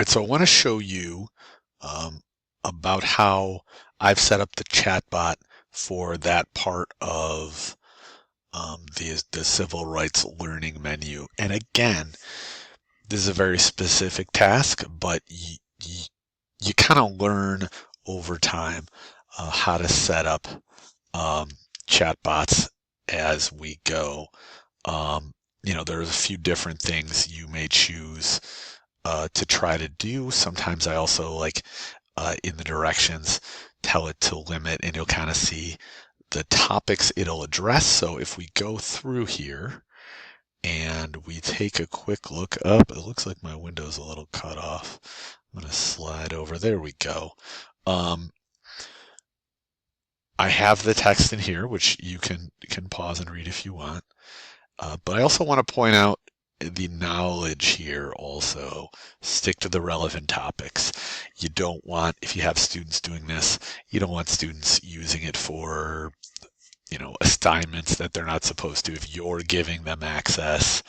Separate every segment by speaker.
Speaker 1: right, so I want to show you um, about how I've set up the chatbot for that part of the civil rights learning menu. And again, this is a very specific task, but you kind of learn over time how to set up um, chatbots as we go. Um, there's a few different things you may choose to try to do. Sometimes I also in the directions tell it to limit, and you'll kind of see the topics it'll address. So if we go through here and we take a quick look up, it looks like my window's a little cut off. I'm going to slide over. There we go. I have the text in here, which you can pause and read if you want. But I also want to point out the knowledge here also. Stick to the relevant topics. You don't want, if you have students doing this, you don't want students using it for, assignments that they're not supposed to. If you're giving them access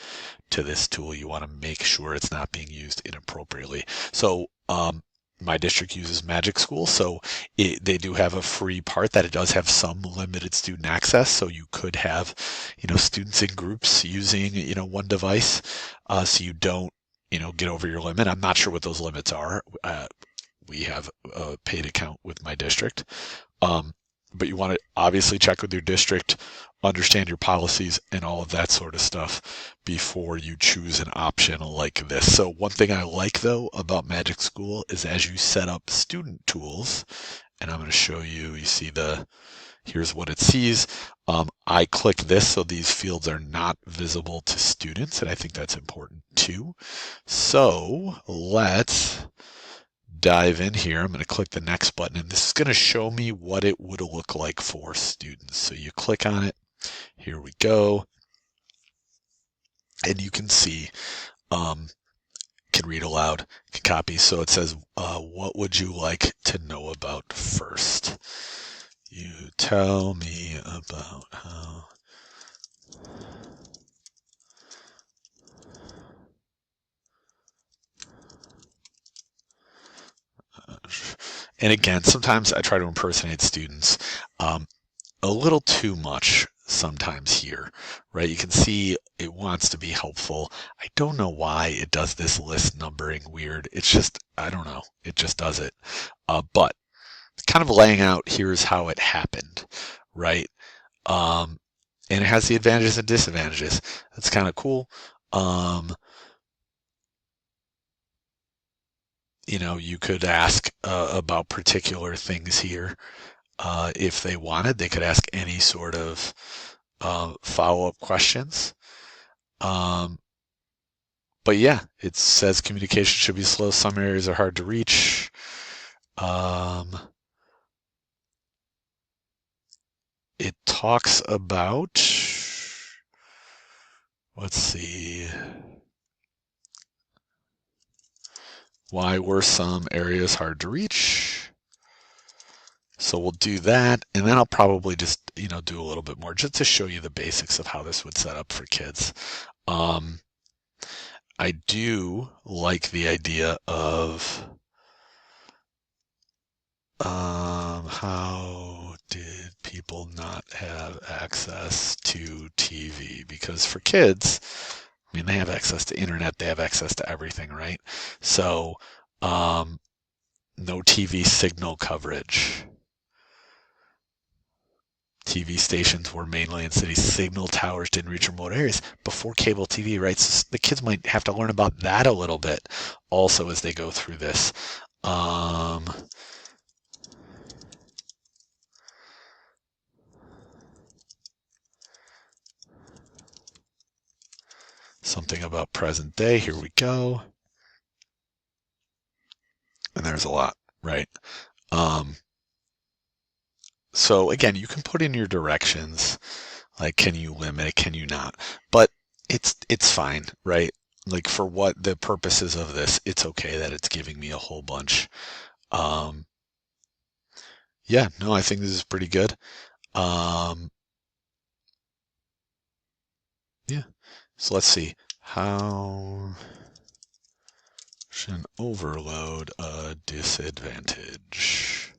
Speaker 1: to this tool, you want to make sure it's not being used inappropriately. So, my district uses Magic School, so they do have a free part that it does have some limited student access. So you could have, students in groups using, one device, so you don't, get over your limit. I'm not sure what those limits are. We have a paid account with my district. But you want to obviously check with your district, understand your policies and all of that sort of stuff before you choose an option like this. So one thing I like though about Magic School is as you set up student tools, and I'm going to show you, here's what it sees. I click this so these fields are not visible to students, and I think that's important too. So let's dive in here. I'm going to click the next button, and this is going to show me what it would look like for students. So you click on it. Here we go. And you can see, can read aloud, can copy. So it says, what would you like to know about first? You tell me about how and again, sometimes I try to impersonate students a little too much sometimes here, right? You can see it wants to be helpful. I don't know why it does this list numbering weird. It's just, I don't know. It just does it. But kind of laying out here's how it happened, right? And it has the advantages and disadvantages. That's kind of cool. You could ask about particular things here. If they wanted, they could ask any sort of follow-up questions. But yeah, it says communication should be slow. Some areas are hard to reach. It talks about, let's see, why were some areas hard to reach? So we'll do that, and then I'll probably just, do a little bit more just to show you the basics of how this would set up for kids. I do like the idea of how did people not have access to TV? Because for kids, I mean, they have access to internet, they have access to everything, right? So, no TV signal coverage. TV stations were mainly in city signal towers, didn't reach remote areas before cable TV, right? So the kids might have to learn about that a little bit also as they go through this. Something about present day. Here we go. And there's a lot, right? So again, you can put in your directions, like can you limit it, can you not? But it's fine, right? Like for what the purposes of this, it's okay that it's giving me a whole bunch. Um, yeah, no, I think this is pretty good. Um, yeah, so let's see. How Function overload a disadvantage.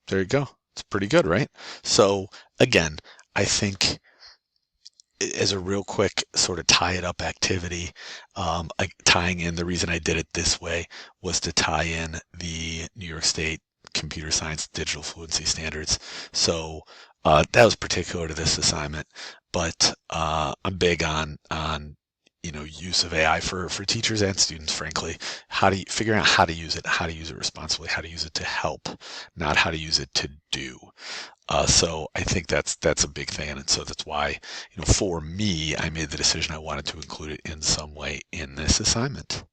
Speaker 1: There you go. It's pretty good, right? So again, I think as a real quick sort of tie it up activity, tying in the reason I did it this way was to tie in the New York State computer science digital fluency standards. So that was particular to this assignment, but I'm big on use of AI for teachers and students. Frankly, how do you figure out how to use it, how to use it responsibly, how to use it to help, not how to use it to do. So I think that's a big thing, and so that's why, for me, I made the decision I wanted to include it in some way in this assignment.